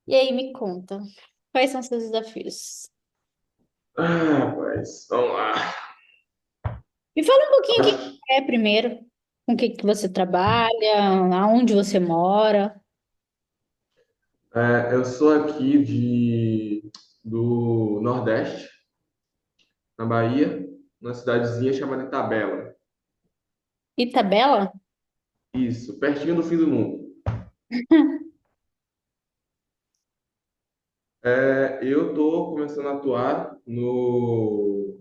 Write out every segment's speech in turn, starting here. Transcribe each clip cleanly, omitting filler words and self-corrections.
E aí, me conta, quais são seus desafios? Rapaz, vamos lá. Me fala um pouquinho quem Acho- é primeiro, com o que que você trabalha, aonde você mora. eu sou aqui do Nordeste, na Bahia, numa cidadezinha chamada Itabela. Itabela? Isso, pertinho do fim do mundo. Eu estou começando a atuar no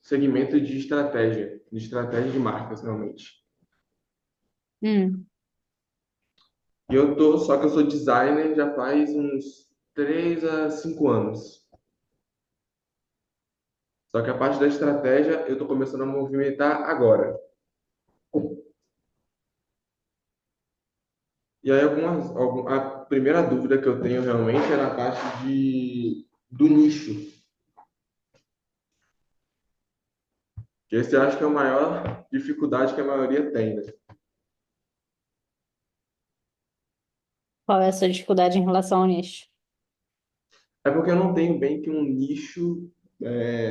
segmento de estratégia de marcas, realmente. Hum. Só que eu sou designer já faz uns 3 a 5 anos. Só que a parte da estratégia eu estou começando a movimentar agora. E aí, a primeira dúvida que eu tenho realmente é na parte do nicho, que esse eu acho que é a maior dificuldade que a maioria tem, né? Qual é a sua dificuldade em relação ao nicho? É porque eu não tenho bem que um nicho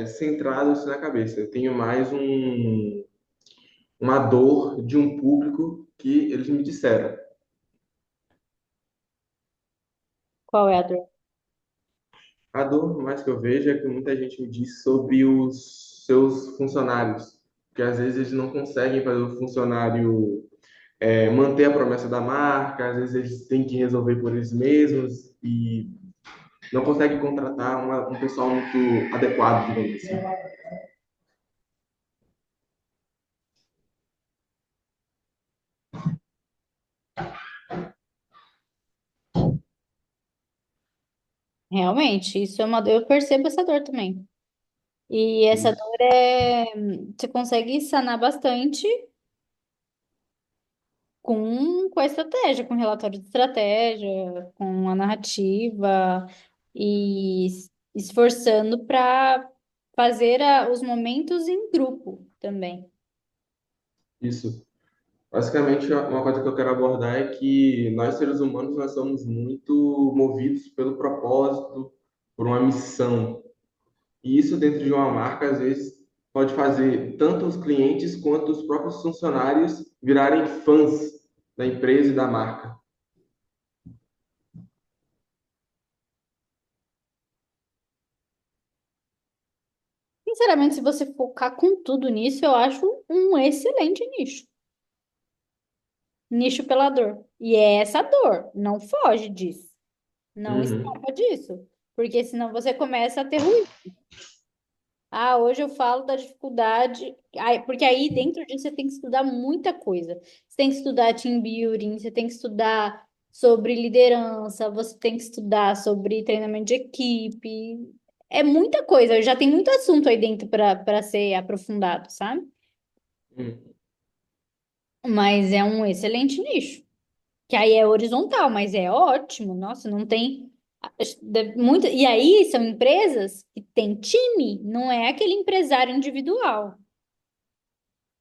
centrado assim na cabeça. Eu tenho mais uma dor de um público que eles me disseram. Qual é a dor? A dor mais que eu vejo é que muita gente me diz sobre os seus funcionários, que às vezes eles não conseguem fazer o funcionário manter a promessa da marca, às vezes eles têm que resolver por eles mesmos e não conseguem contratar um pessoal muito adequado, digamos assim. Realmente, isso é uma dor, eu percebo essa dor também. E essa Isso, dor é, você consegue sanar bastante com a estratégia, com relatório de estratégia, com a narrativa e esforçando para fazer os momentos em grupo também. isso. Basicamente, uma coisa que eu quero abordar é que nós, seres humanos, nós somos muito movidos pelo propósito, por uma missão. E isso dentro de uma marca, às vezes, pode fazer tanto os clientes quanto os próprios funcionários virarem fãs da empresa e da marca. Sinceramente, se você focar com tudo nisso, eu acho um excelente nicho. Nicho pela dor. E é essa dor, não foge disso. Não Uhum. escapa disso. Porque senão você começa a ter ruído. Ah, hoje eu falo da dificuldade. Porque aí dentro disso você tem que estudar muita coisa. Você tem que estudar team building, você tem que estudar sobre liderança, você tem que estudar sobre treinamento de equipe. É muita coisa, já tem muito assunto aí dentro para ser aprofundado, sabe? Uhum. Mas é um excelente nicho. Que aí é horizontal, mas é ótimo. Nossa, não tem muito. E aí são empresas que têm time, não é aquele empresário individual.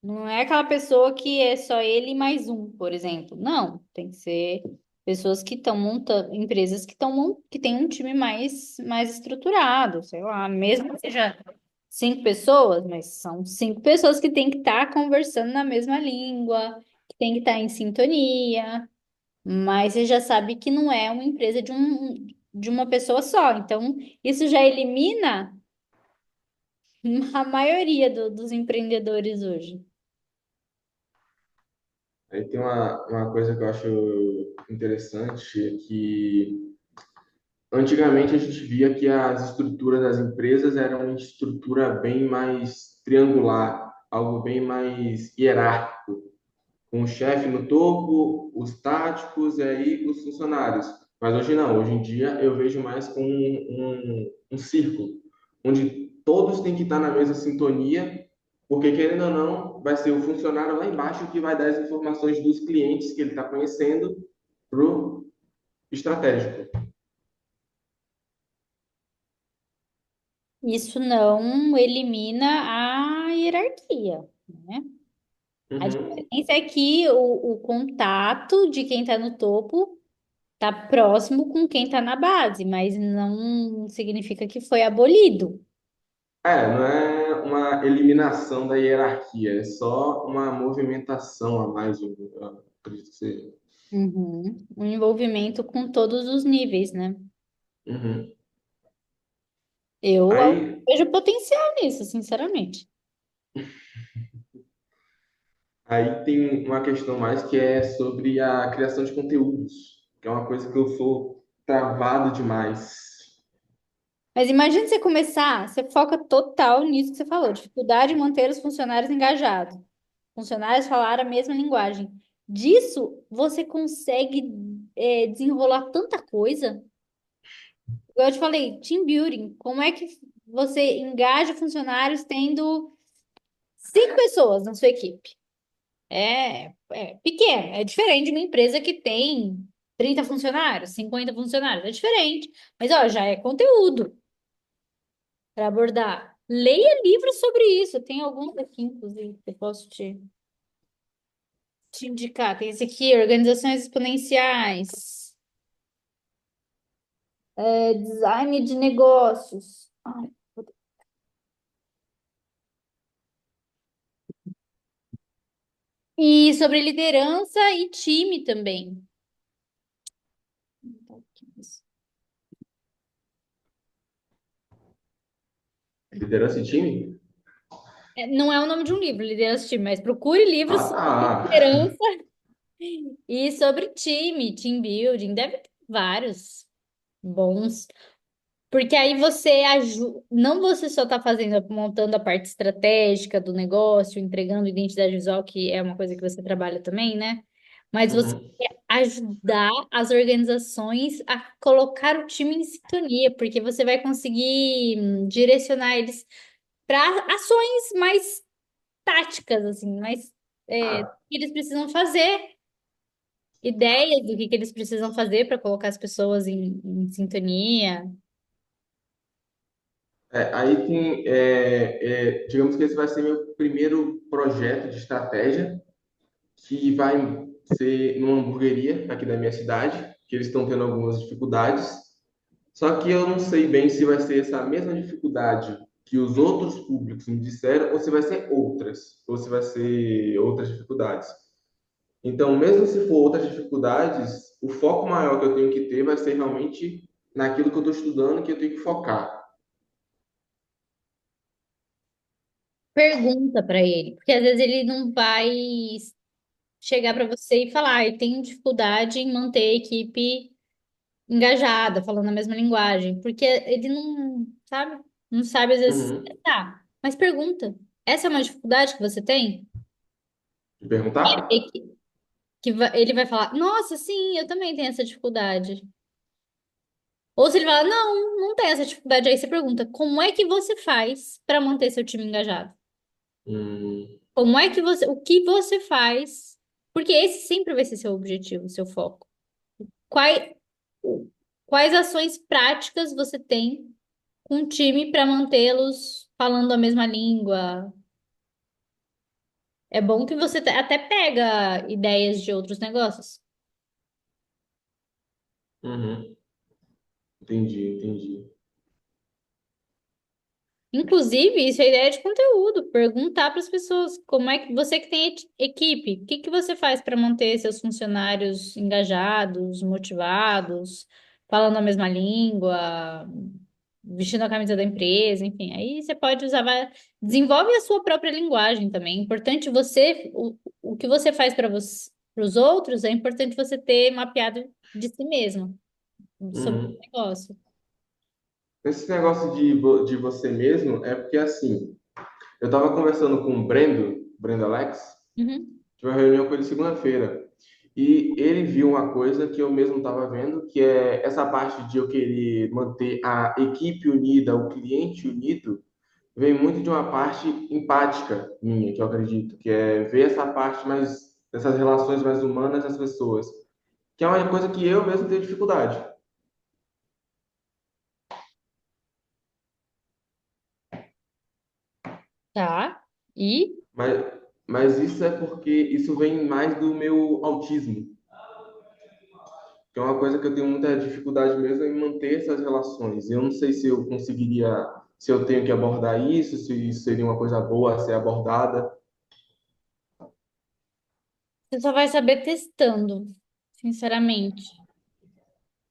Não é aquela pessoa que é só ele e mais um, por exemplo. Não, tem que ser pessoas que estão montando, empresas que têm um time mais estruturado, sei lá, mesmo que seja 5 pessoas, mas são 5 pessoas que têm que estar conversando na mesma língua, que têm que estar em sintonia. Mas você já sabe que não é uma empresa de uma pessoa só. Então, isso já elimina a maioria dos empreendedores hoje. Aí tem uma coisa que eu acho interessante, é que antigamente a gente via que as estruturas das empresas eram uma estrutura bem mais triangular, algo bem mais hierárquico, com o chefe no topo, os táticos e aí os funcionários. Mas hoje não, hoje em dia eu vejo mais com um círculo, onde todos têm que estar na mesma sintonia, porque querendo ou não, vai ser o funcionário lá embaixo que vai dar as informações dos clientes que ele está conhecendo pro estratégico. Isso não elimina a hierarquia, né? A Uhum. diferença é que o contato de quem está no topo Tá próximo com quem tá na base, mas não significa que foi abolido. Não é uma eliminação da hierarquia, é só uma movimentação a mais, eu acredito que seja. Uhum. Um envolvimento com todos os níveis, né? Uhum. Eu Aí, vejo potencial nisso, sinceramente. aí tem uma questão mais que é sobre a criação de conteúdos, que é uma coisa que eu sou travado demais. Mas imagine você começar, você foca total nisso que você falou, dificuldade em manter os funcionários engajados. Funcionários falar a mesma linguagem. Disso, você consegue, desenrolar tanta coisa. Igual eu te falei, team building. Como é que você engaja funcionários tendo 5 pessoas na sua equipe? É pequeno, é diferente de uma empresa que tem 30 funcionários, 50 funcionários, é diferente. Mas, ó, já é conteúdo para abordar. Leia livros sobre isso. Tem alguns aqui, inclusive, que eu posso te indicar. Tem esse aqui, Organizações Exponenciais, Design de Negócios. Ai, e sobre liderança e time também. Liderança em time? Não é o nome de um livro, liderança e time, mas procure livros Ah, sobre tá. liderança e sobre time, team building. Deve ter vários bons. Porque aí você ajuda, não você só está fazendo, montando a parte estratégica do negócio, entregando identidade visual, que é uma coisa que você trabalha também, né? Mas você Uhum. quer ajudar as organizações a colocar o time em sintonia, porque você vai conseguir direcionar eles para ações mais táticas, assim, mais Ah, que eles precisam fazer, ideias do que eles precisam fazer para colocar as pessoas em sintonia. aí tem, digamos que esse vai ser meu primeiro projeto de estratégia, que vai ser numa hamburgueria aqui da minha cidade, que eles estão tendo algumas dificuldades. Só que eu não sei bem se vai ser essa mesma dificuldade que os outros públicos me disseram, ou se vai ser outras, ou se vai ser outras dificuldades. Então, mesmo se for outras dificuldades, o foco maior que eu tenho que ter vai ser realmente naquilo que eu estou estudando, que eu tenho que focar. Pergunta para ele, porque às vezes ele não vai chegar para você e falar, eu tenho dificuldade em manter a equipe engajada, falando a mesma linguagem, porque ele não sabe, não sabe às vezes Uhum. tá. Mas pergunta, essa é uma dificuldade que você tem? De perguntar? E ele vai falar, nossa, sim, eu também tenho essa dificuldade. Ou se ele fala, não, não tem essa dificuldade, aí você pergunta, como é que você faz para manter seu time engajado? Hum, Como é que o que você faz? Porque esse sempre vai ser seu objetivo, seu foco. Quais, quais ações práticas você tem com o time para mantê-los falando a mesma língua? É bom que você até pega ideias de outros negócios. uhum. Entendi, entendi. Inclusive, isso é ideia de conteúdo. Perguntar para as pessoas como é que você que tem equipe, o que que você faz para manter seus funcionários engajados, motivados, falando a mesma língua, vestindo a camisa da empresa, enfim. Aí você pode usar, desenvolve a sua própria linguagem também. É importante o que você faz para para os outros, é importante você ter mapeado de si mesmo, sobre o Uhum. negócio. Esse negócio de você mesmo é porque, assim, eu estava conversando com o Brendo Alex, Uhum. tive uma reunião com ele segunda-feira, e ele viu uma coisa que eu mesmo estava vendo, que é essa parte de eu querer manter a equipe unida, o cliente unido, vem muito de uma parte empática minha, que eu acredito, que é ver essa parte mais, dessas relações mais humanas das pessoas, que é uma coisa que eu mesmo tenho dificuldade. Tá? E Mas, mas isso é porque isso vem mais do meu autismo. Que é uma coisa que eu tenho muita dificuldade mesmo em manter essas relações. Eu não sei se eu conseguiria, se eu tenho que abordar isso, se isso seria uma coisa boa a ser abordada. Você só vai saber testando, sinceramente.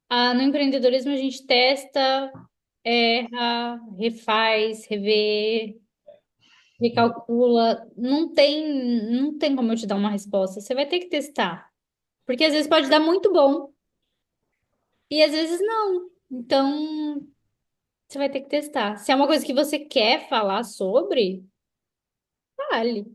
No empreendedorismo a gente testa, erra, refaz, revê, recalcula. Não tem como eu te dar uma resposta. Você vai ter que testar. Porque às vezes pode dar muito bom e às vezes não. Então, você vai ter que testar. Se é uma coisa que você quer falar sobre, fale.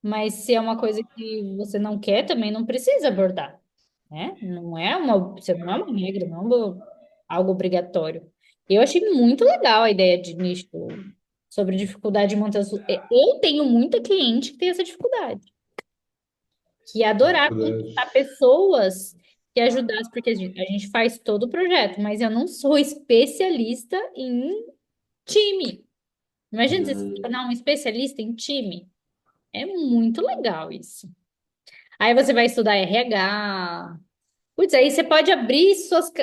Mas se é uma coisa que você não quer, também não precisa abordar, né? Você não é uma regra, não é algo obrigatório. Eu achei muito legal a ideia de nicho sobre dificuldade de manter Eu tenho muita cliente que tem essa dificuldade, que ia adorar contratar Dificuldade. pessoas que ajudassem, porque a gente faz todo o projeto, mas eu não sou especialista em time. Imagina você se Hum. tornar um especialista em time. É muito legal isso. Aí você vai estudar RH. Putz, aí você pode abrir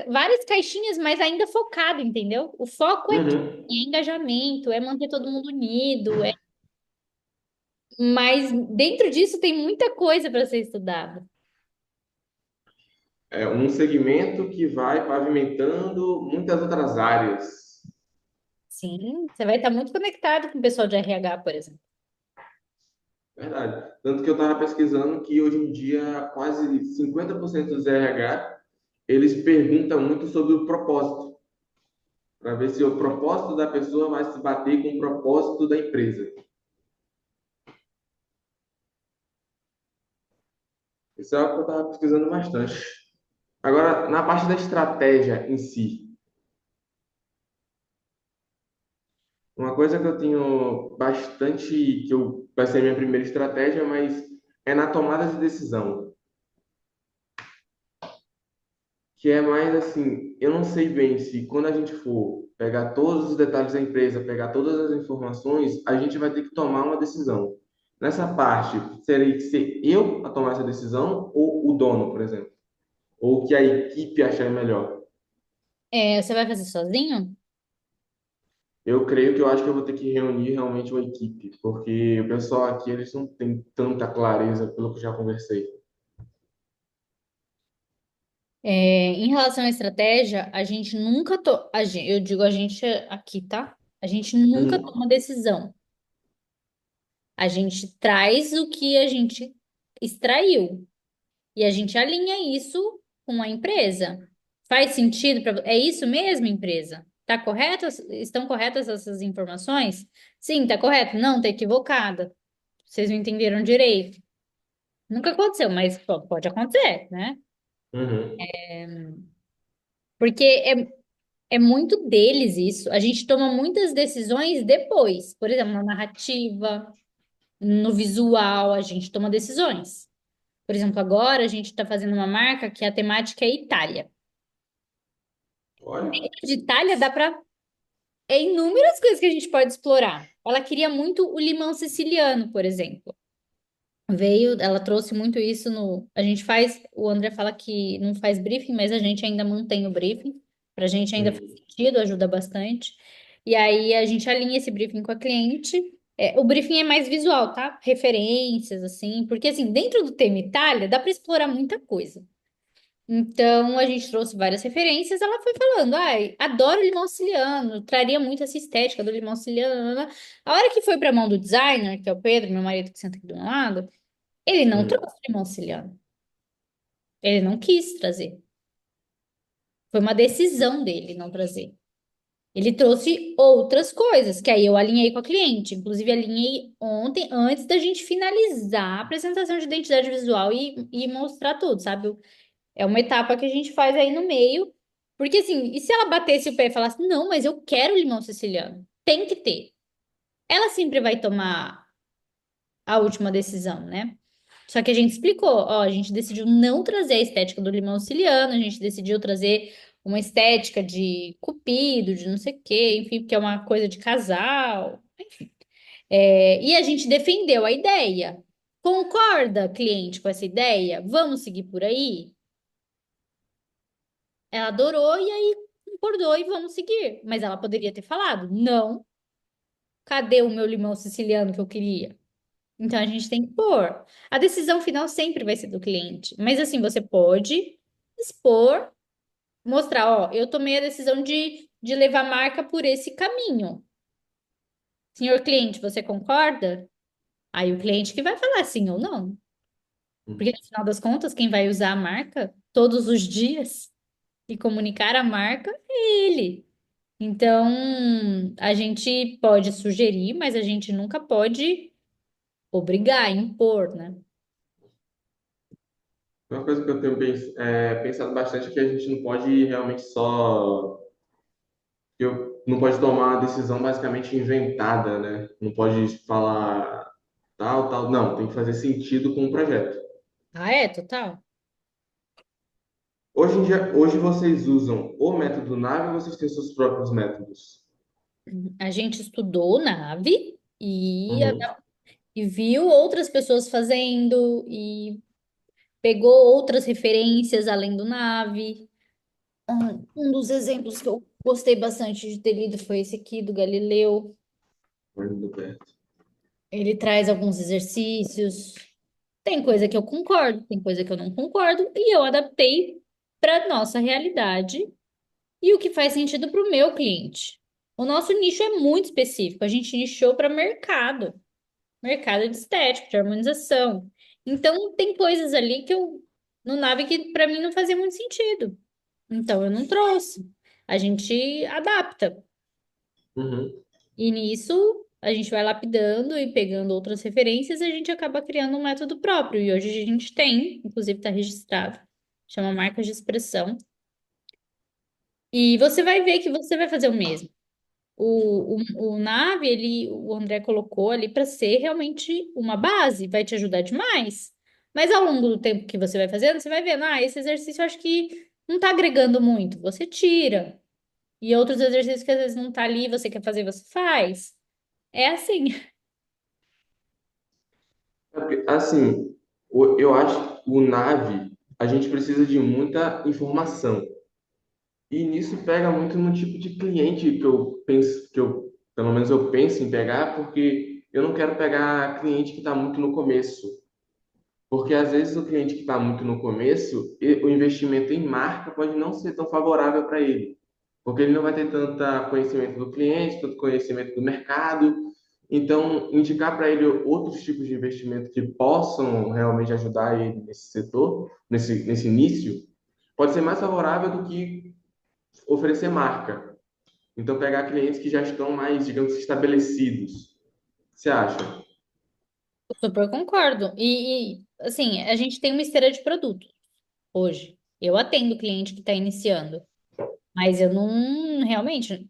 várias caixinhas, mas ainda focado, entendeu? O foco é time, Uhum. é engajamento, é manter todo mundo unido, mas dentro disso tem muita coisa para ser estudada. É um segmento que vai pavimentando muitas outras áreas. Sim, você vai estar muito conectado com o pessoal de RH, por exemplo. Verdade. Tanto que eu estava pesquisando que hoje em dia quase 50% dos RH eles perguntam muito sobre o propósito, para ver se o propósito da pessoa vai se bater com o propósito da empresa. Isso é algo que eu estava pesquisando bastante. Agora, na parte da estratégia em si, uma coisa que eu tenho bastante, vai ser a minha primeira estratégia, mas é na tomada de decisão. Que é mais assim, eu não sei bem se quando a gente for pegar todos os detalhes da empresa, pegar todas as informações, a gente vai ter que tomar uma decisão. Nessa parte, seria que ser eu a tomar essa decisão ou o dono, por exemplo? Ou o que a equipe achar melhor? Você vai fazer sozinho? Eu creio que eu acho que eu vou ter que reunir realmente uma equipe, porque o pessoal aqui, eles não têm tanta clareza pelo que eu já conversei. Em relação à estratégia, a gente nunca eu digo a gente aqui, tá? A gente nunca Uhum. toma decisão. A gente traz o que a gente extraiu e a gente alinha isso com a empresa. Faz sentido para É isso mesmo, empresa? Tá correto? Estão corretas essas informações? Sim, tá correto. Não, tá equivocada. Vocês não entenderam direito. Nunca aconteceu, mas pode acontecer, né? Uhum. Porque é muito deles isso. A gente toma muitas decisões depois. Por exemplo, na narrativa, no visual, a gente toma decisões. Por exemplo, agora a gente está fazendo uma marca que a temática é Itália. Olha. Dentro de Itália dá para inúmeras coisas que a gente pode explorar. Ela queria muito o limão siciliano, por exemplo. Ela trouxe muito isso no. A gente faz, o André fala que não faz briefing, mas a gente ainda mantém o briefing. Para a gente ainda faz Uhum. sentido, ajuda bastante. E aí a gente alinha esse briefing com a cliente. O briefing é mais visual, tá? Referências, assim, porque assim, dentro do tema Itália, dá para explorar muita coisa. Então, a gente trouxe várias referências. Ela foi falando, ai, adoro limão siciliano, traria muito essa estética do limão siciliano. A hora que foi para a mão do designer, que é o Pedro, meu marido que senta aqui do meu lado, ele não Uhum. trouxe limão siciliano. Ele não quis trazer. Foi uma decisão dele não trazer. Ele trouxe outras coisas, que aí eu alinhei com a cliente. Inclusive, alinhei ontem, antes da gente finalizar a apresentação de identidade visual e mostrar tudo, sabe? É uma etapa que a gente faz aí no meio. Porque assim, e se ela batesse o pé e falasse, não, mas eu quero limão siciliano? Tem que ter. Ela sempre vai tomar a última decisão, né? Só que a gente explicou, ó, a gente decidiu não trazer a estética do limão siciliano, a gente decidiu trazer uma estética de cupido, de não sei o quê, enfim, porque é uma coisa de casal. E a gente defendeu a ideia. Concorda, cliente, com essa ideia? Vamos seguir por aí? Ela adorou e aí concordou e vamos seguir. Mas ela poderia ter falado, não, cadê o meu limão siciliano que eu queria? Então a gente tem que pôr. A decisão final sempre vai ser do cliente. Mas assim, você pode expor, mostrar, ó, eu tomei a decisão de levar a marca por esse caminho. Senhor cliente, você concorda? Aí o cliente que vai falar sim ou não. Porque no final das contas, quem vai usar a marca todos os dias e comunicar a marca é ele. Então, a gente pode sugerir, mas a gente nunca pode obrigar, impor, né? Uma coisa que eu tenho pensado bastante é que a gente não pode realmente só. Não pode tomar uma decisão basicamente inventada, né? Não pode falar tal, tal. Não, tem que fazer sentido com o projeto. Ah, é, total. Hoje em dia, hoje vocês usam o método nave ou vocês têm seus próprios métodos? A gente estudou nave Uhum. e viu outras pessoas fazendo e pegou outras referências além do nave. Um dos exemplos que eu gostei bastante de ter lido foi esse aqui do Galileu. Olha do perto. Ele traz alguns exercícios. Tem coisa que eu concordo, tem coisa que eu não concordo, e eu adaptei para nossa realidade e o que faz sentido para o meu cliente. O nosso nicho é muito específico, a gente nichou para mercado, mercado de estética, de harmonização. Então, tem coisas ali que eu, no Nave, que para mim não fazia muito sentido. Então, eu não trouxe. A gente adapta. Uhum. E nisso, a gente vai lapidando e pegando outras referências e a gente acaba criando um método próprio. E hoje a gente tem, inclusive está registrado, chama marcas de expressão. E você vai ver que você vai fazer o mesmo. O Nave, ele, o André colocou ali para ser realmente uma base, vai te ajudar demais. Mas ao longo do tempo que você vai fazendo, você vai vendo, ah, esse exercício eu acho que não está agregando muito. Você tira. E outros exercícios que às vezes não tá ali, você quer fazer, você faz. É assim. Assim, eu acho que o nave, a gente precisa de muita informação. E nisso pega muito no tipo de cliente que eu penso, pelo menos eu penso em pegar, porque eu não quero pegar cliente que está muito no começo. Porque às vezes o cliente que está muito no começo, o investimento em marca pode não ser tão favorável para ele. Porque ele não vai ter tanto conhecimento do cliente, tanto conhecimento do mercado. Então, indicar para ele outros tipos de investimento que possam realmente ajudar ele nesse setor, nesse início, pode ser mais favorável do que oferecer marca. Então, pegar clientes que já estão mais, digamos, estabelecidos. Você acha? Super concordo. Assim, a gente tem uma esteira de produtos hoje. Eu atendo cliente que está iniciando, mas eu não, realmente,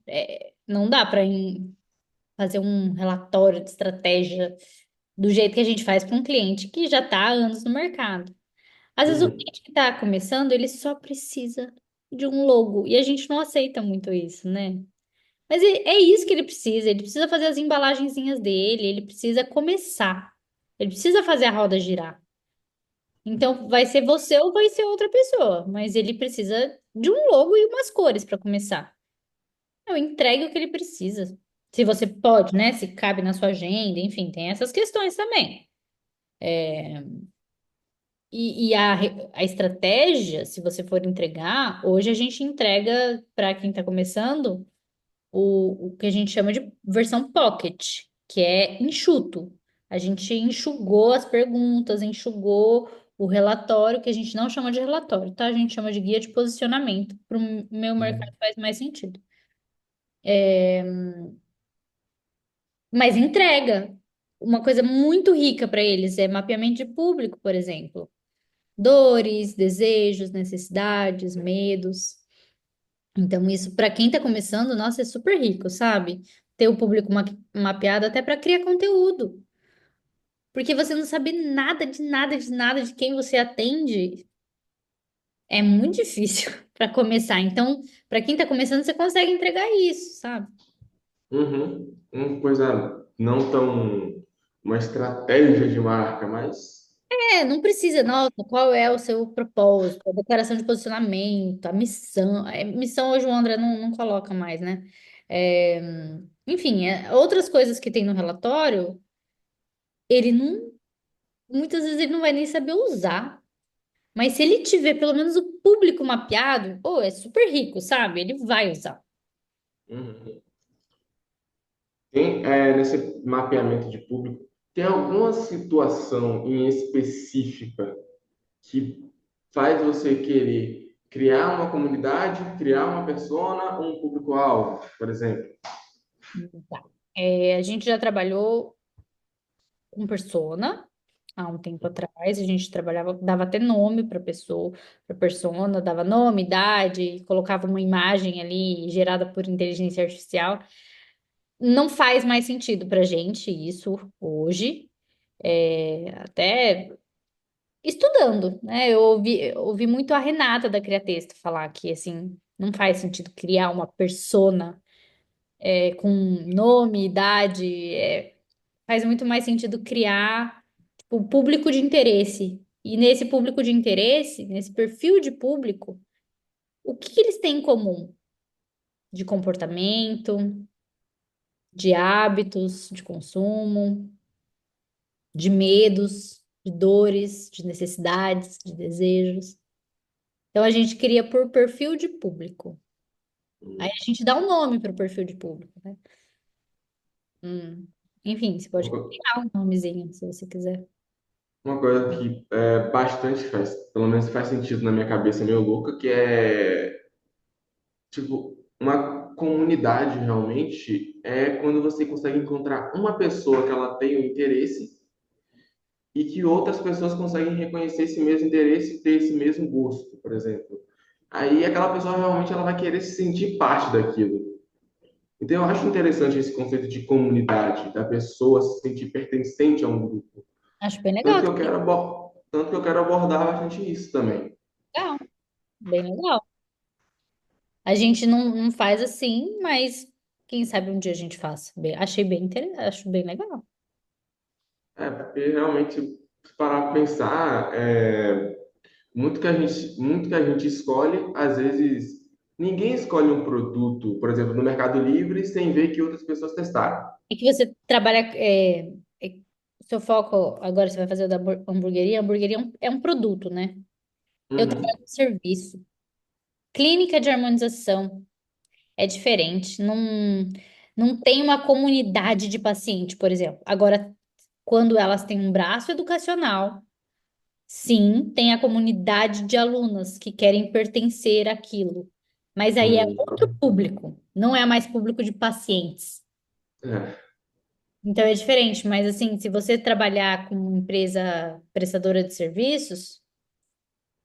não dá para fazer um relatório de estratégia do jeito que a gente faz para um cliente que já está há anos no mercado. Às vezes o Uhum. cliente que está começando, ele só precisa de um logo, e a gente não aceita muito isso, né? Mas é isso que ele precisa fazer as embalagenzinhas dele, ele precisa começar. Ele precisa fazer a roda girar. Então, vai ser você ou vai ser outra pessoa, mas ele precisa de um logo e umas cores para começar. Eu entregue o que ele precisa. Se você pode, né? Se cabe na sua agenda, enfim, tem essas questões também. A estratégia, se você for entregar, hoje a gente entrega para quem está começando o que a gente chama de versão pocket, que é enxuto. A gente enxugou as perguntas, enxugou o relatório, que a gente não chama de relatório, tá? A gente chama de guia de posicionamento. Para o meu mercado Uhum. faz mais sentido. Mas entrega. Uma coisa muito rica para eles é mapeamento de público, por exemplo. Dores, desejos, necessidades, medos. Então, isso para quem está começando, nossa, é super rico, sabe? Ter o público mapeado até para criar conteúdo. Porque você não sabe nada de nada de nada de quem você atende. É muito difícil para começar. Então, para quem está começando, você consegue entregar isso, sabe? Uhum. Uma coisa não tão uma estratégia de marca, mas. Não precisa, nossa, qual é o seu propósito, a declaração de posicionamento, a missão. Missão hoje o André não coloca mais, né? É, enfim, outras coisas que tem no relatório, ele não, muitas vezes ele não vai nem saber usar. Mas se ele tiver pelo menos o público mapeado, pô, é super rico, sabe? Ele vai usar. Uhum. Tem, nesse mapeamento de público, tem alguma situação em específica que faz você querer criar uma comunidade, criar uma persona, um público-alvo, por exemplo? Tá. A gente já trabalhou com persona há um tempo atrás. A gente trabalhava, dava até nome para pessoa, para persona, dava nome, idade, colocava uma imagem ali gerada por inteligência artificial. Não faz mais sentido para gente isso hoje. Até estudando, né? Eu ouvi muito a Renata da Criatexto falar que assim não faz sentido criar uma persona com nome, idade. Faz muito mais sentido criar tipo, um público de interesse. E nesse público de interesse, nesse perfil de público, o que que eles têm em comum? De comportamento, de hábitos de consumo, de medos, de dores, de necessidades, de desejos. Então a gente cria por perfil de público. Aí a gente dá um nome para o perfil de público, né? Hum. Enfim, você pode criar um nomezinho se você quiser. Uma coisa que bastante faz, pelo menos faz sentido na minha cabeça meio louca, que é tipo uma comunidade realmente é quando você consegue encontrar uma pessoa que ela tem um interesse e que outras pessoas conseguem reconhecer esse mesmo interesse e ter esse mesmo gosto, por exemplo. Aí aquela pessoa realmente ela vai querer se sentir parte daquilo. Então eu acho interessante esse conceito de comunidade, da pessoa se sentir pertencente a um grupo. Acho bem Tanto legal que eu também. quero tanto que eu quero abordar bastante isso também. Legal, bem legal. A gente não faz assim, mas quem sabe um dia a gente faça. Achei bem interessante, acho bem legal. Porque realmente, se parar para pensar, muito que a gente escolhe, às vezes, ninguém escolhe um produto, por exemplo, no Mercado Livre, sem ver que outras pessoas testaram. E que você trabalha, o seu foco, agora você vai fazer o da hamburgueria. A hamburgueria é um produto, né? Eu trabalho Uhum, com serviço. Clínica de harmonização é diferente. Não tem uma comunidade de paciente, por exemplo. Agora, quando elas têm um braço educacional, sim, tem a comunidade de alunas que querem pertencer àquilo. Mas aí é outro uhum. público, não é mais público de pacientes. É, Então é diferente, mas assim, se você trabalhar com uma empresa prestadora de serviços,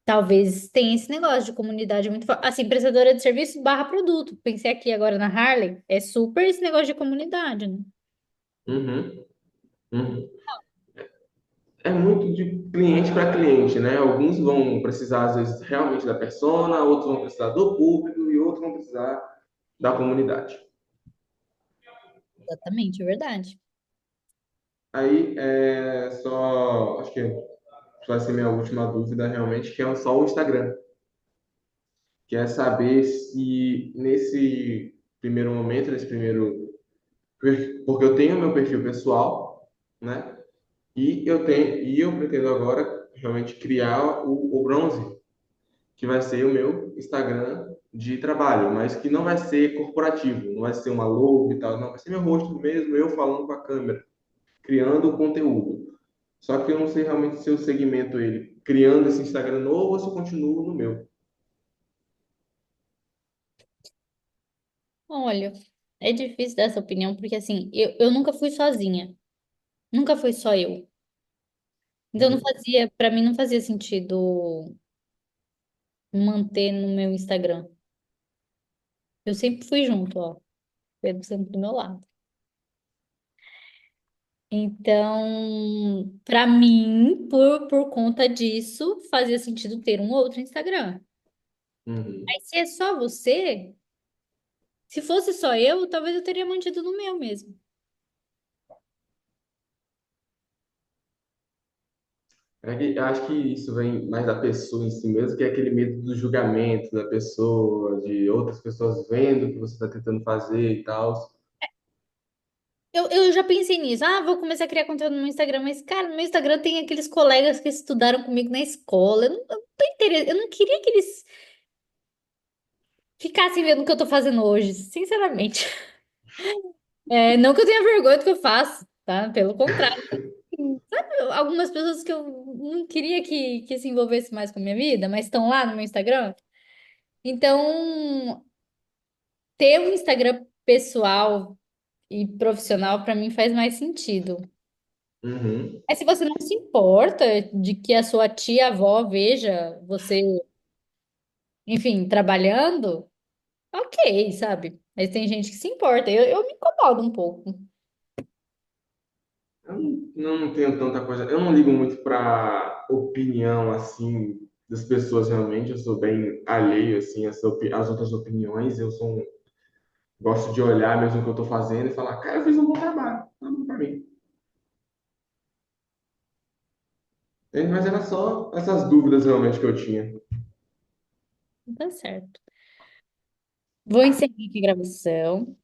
talvez tenha esse negócio de comunidade muito forte. Assim, prestadora de serviços barra produto. Pensei aqui agora na Harley, é super esse negócio de comunidade, né? uhum, uhum. É muito de cliente para cliente, né? Alguns vão precisar, às vezes, realmente da persona, outros vão precisar do público e outros vão precisar da comunidade. Exatamente, é verdade. Aí, acho que vai ser minha última dúvida realmente, que é só o Instagram. Que é saber se nesse primeiro momento, nesse primeiro. Porque eu tenho meu perfil pessoal, né? E eu pretendo agora realmente criar o Bronze, que vai ser o meu Instagram de trabalho, mas que não vai ser corporativo, não vai ser uma logo e tal, não, vai ser meu rosto mesmo, eu falando com a câmera, criando o conteúdo. Só que eu não sei realmente se eu segmento ele criando esse Instagram novo ou se eu continuo no meu. Olha, é difícil dar essa opinião, porque assim, eu nunca fui sozinha, nunca fui só eu. Então não Uhum. fazia, para mim não fazia sentido manter no meu Instagram. Eu sempre fui junto, ó, Pedro sempre do meu lado. Então, para mim, por conta disso, fazia sentido ter um outro Instagram. Uhum. Mas se é só você, se fosse só eu, talvez eu teria mantido no meu mesmo. Eu acho que isso vem mais da pessoa em si mesmo, que é aquele medo do julgamento da pessoa, de outras pessoas vendo o que você está tentando fazer e tal. Eu já pensei nisso. Ah, vou começar a criar conteúdo no meu Instagram, mas, cara, no meu Instagram tem aqueles colegas que estudaram comigo na escola. Eu não tô eu não queria que eles ficassem vendo o que eu tô fazendo hoje, sinceramente. É, não que eu tenha vergonha do que eu faço, tá? Pelo contrário. Sabe, algumas pessoas que eu não queria que se envolvesse mais com a minha vida, mas estão lá no meu Instagram. Então, ter um Instagram pessoal e profissional para mim faz mais sentido. Uhum. Mas se você não se importa de que a sua tia-avó veja você, enfim, trabalhando, ok, sabe? Mas tem gente que se importa. Eu me incomodo um pouco. Eu não tenho tanta coisa. Eu não ligo muito para opinião assim das pessoas realmente. Eu sou bem alheio assim às outras opiniões. Gosto de olhar mesmo o que eu estou fazendo e falar, cara, eu fiz um bom trabalho, tá bom para mim. Mas era só essas dúvidas realmente que eu tinha. Tá certo. Vou encerrar aqui a gravação.